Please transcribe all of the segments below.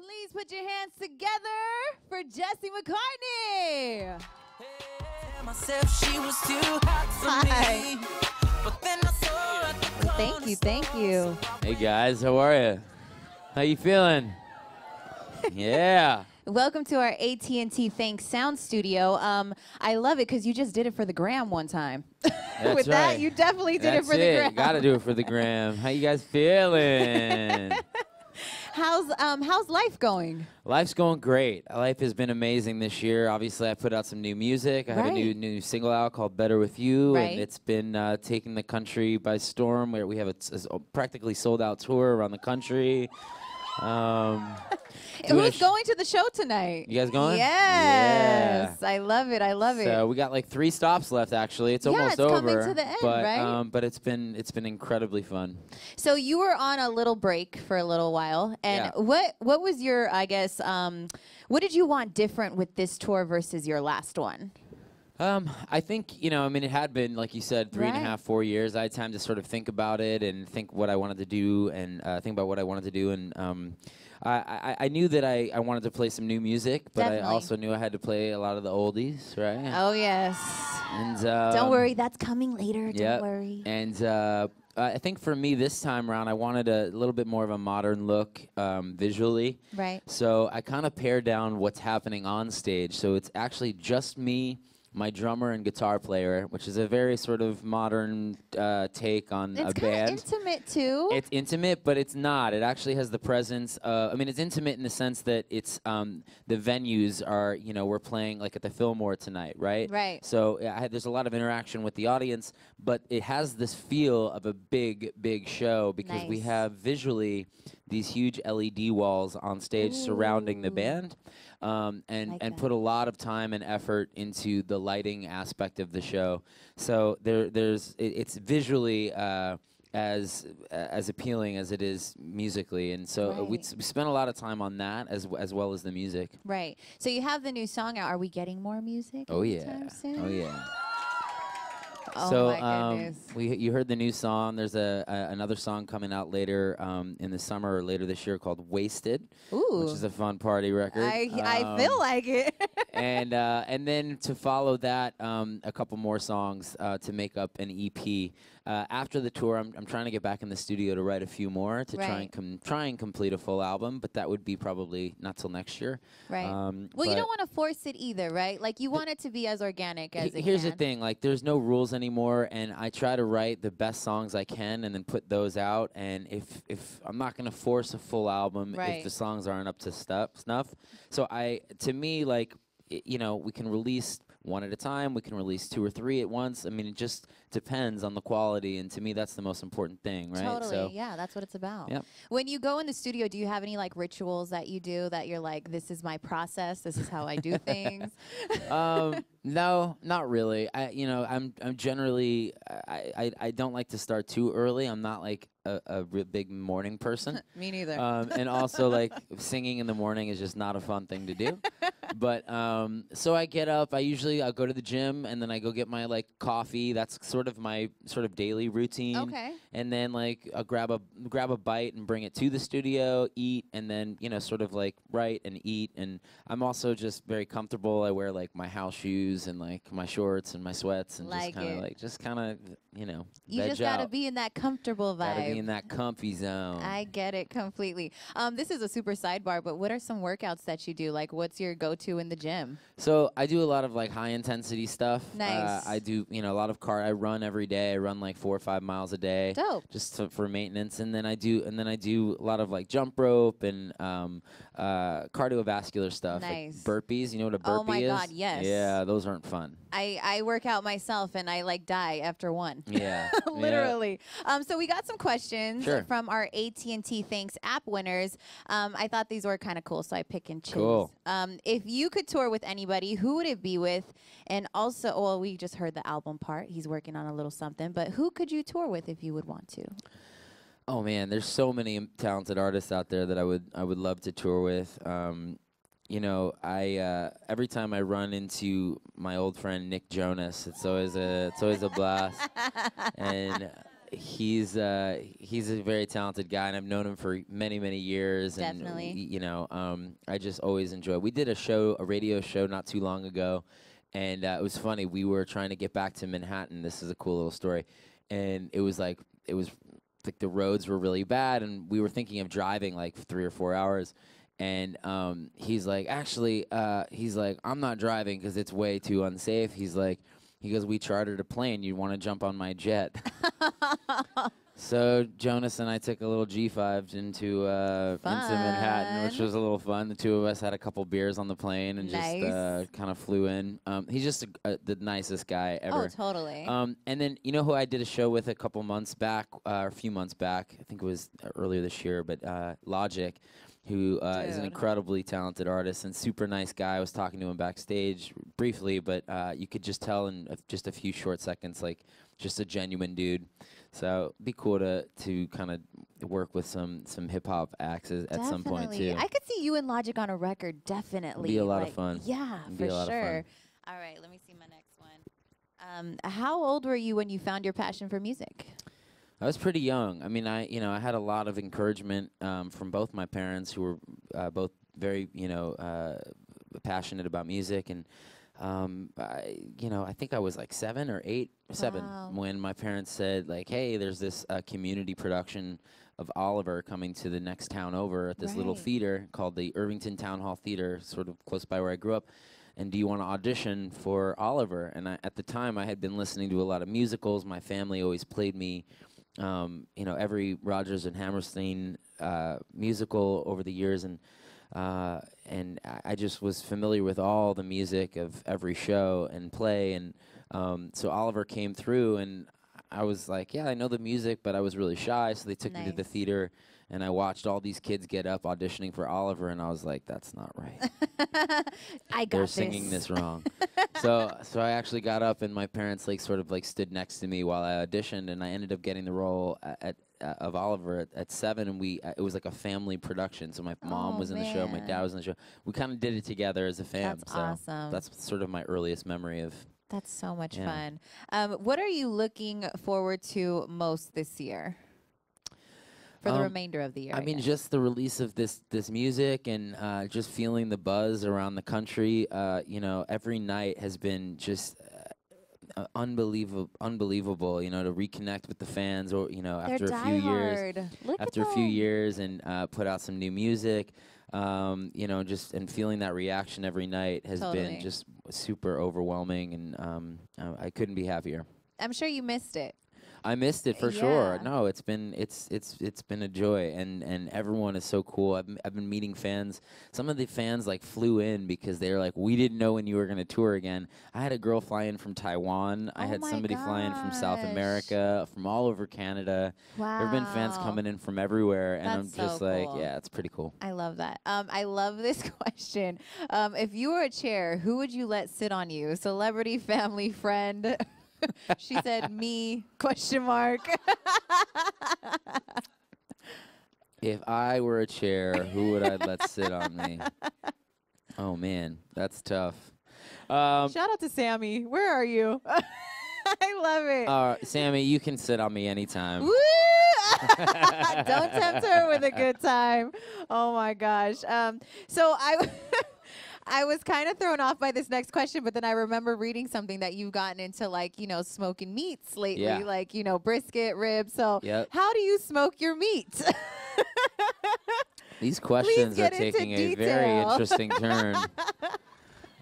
Please put your hands together for Jesse McCartney. Hi. Thank you, thank you. Hey guys, how are you? How you feeling? Yeah. Welcome to our AT&T THANKS Sound Studio. I love it because you just did it for the gram one time. That's With right. that, you definitely did That's it for the gram. Gotta do it for the gram. How you guys feeling? How's life going? Life's going great. Life has been amazing this year. Obviously, I put out some new music. I have a new single out called "Better with You," and it's been taking the country by storm. Where we have a practically sold out tour around the country. Who's going to the show tonight? You guys going? Yes. Yeah. I love it. I love it. So we got like 3 stops left. Actually, it's almost over. Coming to the end, right? But it's been incredibly fun. So you were on a little break for a little while, and what was your, I guess, what did you want different with this tour versus your last one? I think, I mean, it had been, like you said, 3.5, 4 years. I had time to sort of think about it and think what I wanted to do and think about what I wanted to do. And I knew that I wanted to play some new music, but I also knew I had to play a lot of the oldies, right? Oh, yes. And don't worry, that's coming later. Don't worry. And I think for me this time around, I wanted a little bit more of a modern look visually. Right. So I kind of pared down what's happening on stage. So it's actually just me, my drummer and guitar player, which is a very sort of modern take on a band. It's kind of intimate, too. It's intimate, but it's not. It actually has the presence I mean, it's intimate in the sense that it's, the venues are, we're playing like at the Fillmore tonight, right? Right. So there's a lot of interaction with the audience, but it has this feel of a big, big show because we have visually these huge LED walls on stage surrounding the band. And put a lot of time and effort into the lighting aspect of the show. So it's visually as appealing as it is musically, and so we spent a lot of time on that as well as the music. Right. So you have the new song out. Are we getting more music? Oh yeah. Anytime soon? Oh yeah. Oh so my goodness. you heard the new song. There's another song coming out later in the summer or later this year called "Wasted," which is a fun party record. I feel like it. and then to follow that, a couple more songs to make up an EP. After the tour, I'm trying to get back in the studio to write a few more to try and complete a full album, but that would be probably not till next year. Right. Well, you don't want to force it either, right? Like you want it to be as organic as it can. Here's the thing, like there's no rules anymore, and I try to write the best songs I can and then put those out. And if I'm not gonna force a full album if the songs aren't up to snuff. So to me, like we can release one at a time. We can release 2 or 3 at once. I mean, it just depends on the quality, and to me, that's the most important thing, right? Totally, so, yeah, that's what it's about. Yep. When you go in the studio, do you have any like rituals that you do that you're like, this is my process, this is how I do things? No, not really. I'm generally I don't like to start too early. I'm not like a real big morning person. Me neither. And also like singing in the morning is just not a fun thing to do. But so I get up. I'll go to the gym and then I go get my like coffee. That's sort of my daily routine. Okay. And then like I'll grab a bite and bring it to the studio, eat, and then sort of like write and eat. And I'm also just very comfortable. I wear like my house shoes and like my shorts and my sweats and just kind of you just gotta be in that comfortable vibe. Gotta be in that comfy zone. I get it completely. This is a super sidebar, but what are some workouts that you do? Like, what's your go-to in the gym? So I do a lot of like high intensity stuff. Nice. I do a lot of I run every day. I run like 4 or 5 miles a day. Dope. Just for maintenance, and then I do a lot of like jump rope and cardiovascular stuff. Nice. Like burpees. You know what a burpee is? Oh my God, yes. Yeah, those aren't fun. I work out myself and I like die after one. Yeah. Literally. Yeah. So we got some questions from our AT&T Thanks app winners. I thought these were kind of cool, so I pick and choose. Cool. If you could tour with anybody, who would it be with? And also, well, we just heard the album part. He's working on a little something. But who could you tour with if you would want to? Oh man, there's so many talented artists out there that I would love to tour with. Every time I run into my old friend Nick Jonas, it's always a blast. And he's a very talented guy, and I've known him for many, many years. Definitely. And you know, I just always enjoy. We did a radio show not too long ago, and it was funny. We were trying to get back to Manhattan. This is a cool little story, and it was like the roads were really bad, and we were thinking of driving like 3 or 4 hours. And he's like, actually, I'm not driving because it's way too unsafe. He goes, we chartered a plane. You want to jump on my jet? So Jonas and I took a little G5 into Manhattan, which was a little fun. The two of us had a couple beers on the plane and just kind of flew in. He's just the nicest guy ever. Oh, totally. And then you know who I did a show with a couple months back, or a few months back? I think it was earlier this year, but Logic, who is an incredibly talented artist and super nice guy. I was talking to him backstage briefly, but you could just tell in just a few short seconds, like just a genuine dude. So it'd be cool to kind of work with some hip hop acts at some point too. I could see you and Logic on a record, definitely. It'd be a lot of fun. Yeah, for sure. All right, let me see my next one. How old were you when you found your passion for music? I was pretty young. I mean, I had a lot of encouragement from both my parents, who were both very, passionate about music. And, I think I was like 7 or 8, 7 when my parents said, like, hey, there's this community production of Oliver coming to the next town over at this little theater called the Irvington Town Hall Theater, sort of close by where I grew up. And do you want to audition for Oliver? And at the time, I had been listening to a lot of musicals. My family always played me every Rodgers and Hammerstein musical over the years, and I just was familiar with all the music of every show and play, and so Oliver came through, and I was like, yeah, I know the music, but I was really shy, so they took me to the theater, and I watched all these kids get up auditioning for Oliver, and I was like, that's not right. They're singing this wrong. So I actually got up, and my parents sort of stood next to me while I auditioned, and I ended up getting the role of Oliver at 7, and it was like a family production. So my mom was in the show, my dad was in the show. We kind of did it together as a fam. That's awesome. That's sort of my earliest memory of. That's so much fun. What are you looking forward to most this year? For the remainder of the year. I mean, just the release of this music, and just feeling the buzz around the country. Every night has been just unbelievable. To reconnect with the fans, or after a few years, and put out some new music. Just and feeling that reaction every night has been just super overwhelming, and I couldn't be happier. I'm sure you missed it. I missed it for sure. No, it's been a joy, and everyone is so cool. I've been meeting fans. Some of the fans flew in because they were like, we didn't know when you were going to tour again. I had a girl fly in from Taiwan. I had somebody fly in from South America, from all over Canada. Wow. There have been fans coming in from everywhere, and That's I'm just so like, cool. yeah, it's pretty cool. I love that. I love this question. If you were a chair, who would you let sit on you? Celebrity, family, friend? She said, me, question mark. If I were a chair, who would I let sit on me? Oh, man, that's tough. Shout out to Sammy. Where are you? I love it. Sammy, you can sit on me anytime. Woo! Don't tempt her with a good time. Oh, my gosh. So I was kind of thrown off by this next question, but then I remember reading something that you've gotten into, smoking meats lately, brisket, ribs. So how do you smoke your meat? These questions are taking a very interesting turn.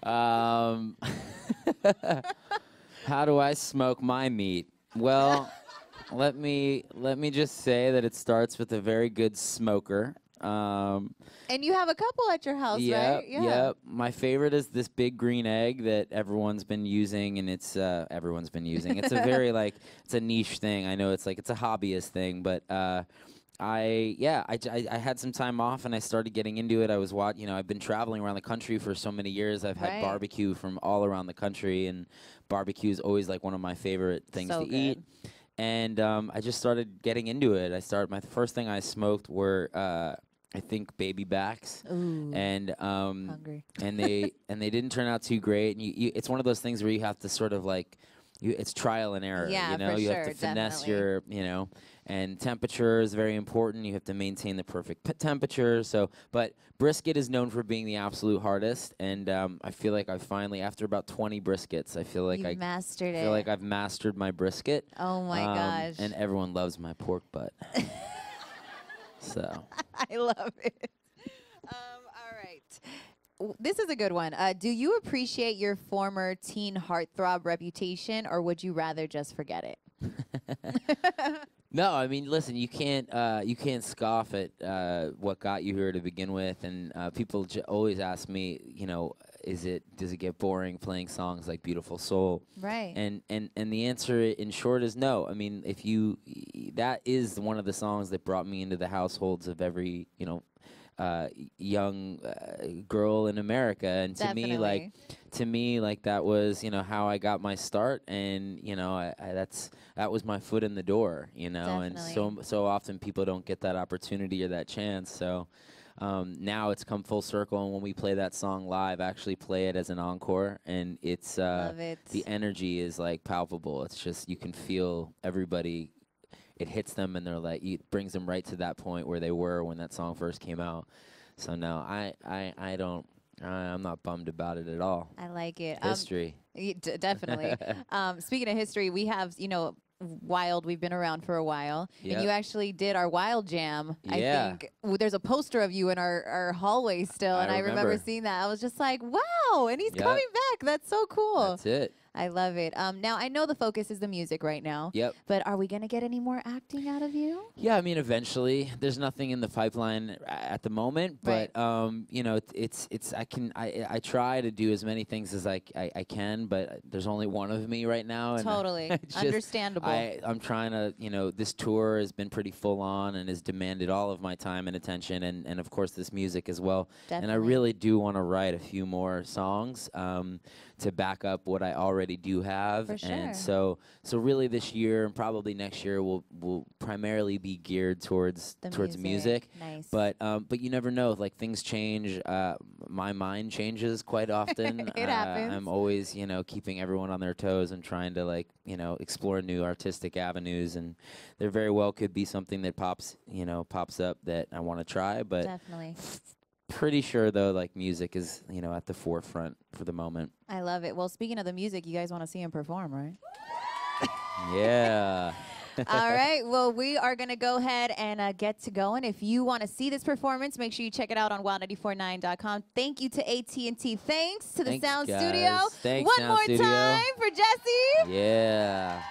How do I smoke my meat? Well, let me just say that it starts with a very good smoker. And you have a couple at your house, right? Yeah. My favorite is this big green egg that everyone's been using, and it's everyone's been using. It's a very it's a niche thing. I know it's a hobbyist thing, but I had some time off, and I started getting into it. I've been traveling around the country for so many years. I've had barbecue from all around the country, and barbecue is always one of my favorite things to eat. And I just started getting into it. My first thing I smoked were I think baby backs. Ooh, and hungry. and they didn't turn out too great. And it's one of those things where you have to sort of it's trial and error. Yeah, you know, for you sure, have to finesse definitely. your, and temperature is very important. You have to maintain the perfect temperature. So, but brisket is known for being the absolute hardest, and I feel like I finally, after about 20 briskets, I feel like You've mastered feel it. like I've mastered my brisket. Oh my gosh. And everyone loves my pork butt. So. I love it. All right. This is a good one. Do you appreciate your former teen heartthrob reputation, or would you rather just forget it? No, I mean, listen, you can't scoff at what got you here to begin with, and people always ask me, does it get boring playing songs like Beautiful Soul? Right. And the answer in short is no. I mean, that is one of the songs that brought me into the households of every, young girl in America, and Definitely. to me, that was how I got my start, and that was my foot in the door, and so often people don't get that opportunity or that chance. So now it's come full circle, and when we play that song live, I actually play it as an encore, and it's Love it. the energy is palpable. It's just you can feel everybody. It hits them, and they're like, it brings them right to that point where they were when that song first came out. So no, I don't. I'm not bummed about it at all. I like it. History. Definitely. Speaking of history, we have, WiLD. We've been around for a while. Yep. And you actually did our WiLD Jam. Yeah. I think there's a poster of you in our hallway still. And I remember seeing that. I was just like, wow. And he's coming back. That's so cool. That's it. I love it. Now, I know the focus is the music right now. Yep. But are we going to get any more acting out of you? Yeah, I mean, eventually. There's nothing in the pipeline at the moment, but I try to do as many things as I can, but there's only one of me right now. And Totally. Understandable. I'm trying to, this tour has been pretty full on and has demanded all of my time and attention, and of course this music as well. Definitely. And I really do want to write a few more songs to back up what I already do have. For sure. And so really this year and probably next year will primarily be geared towards music. Nice. But you never know. Things change. My mind changes quite often. It happens. I'm always keeping everyone on their toes and trying to explore new artistic avenues. And there very well could be something that pops up that I want to try. But definitely. Pretty sure though, music is at the forefront for the moment. I love it. Well, speaking of the music, you guys want to see him perform, right? Yeah. All right. Well, we are going to go ahead and get to going. If you want to see this performance, make sure you check it out on wild949.com. Thank you to AT&T. Thanks to the Sound Studio. Thanks, One Sound more Studio. time for Jesse. Yeah.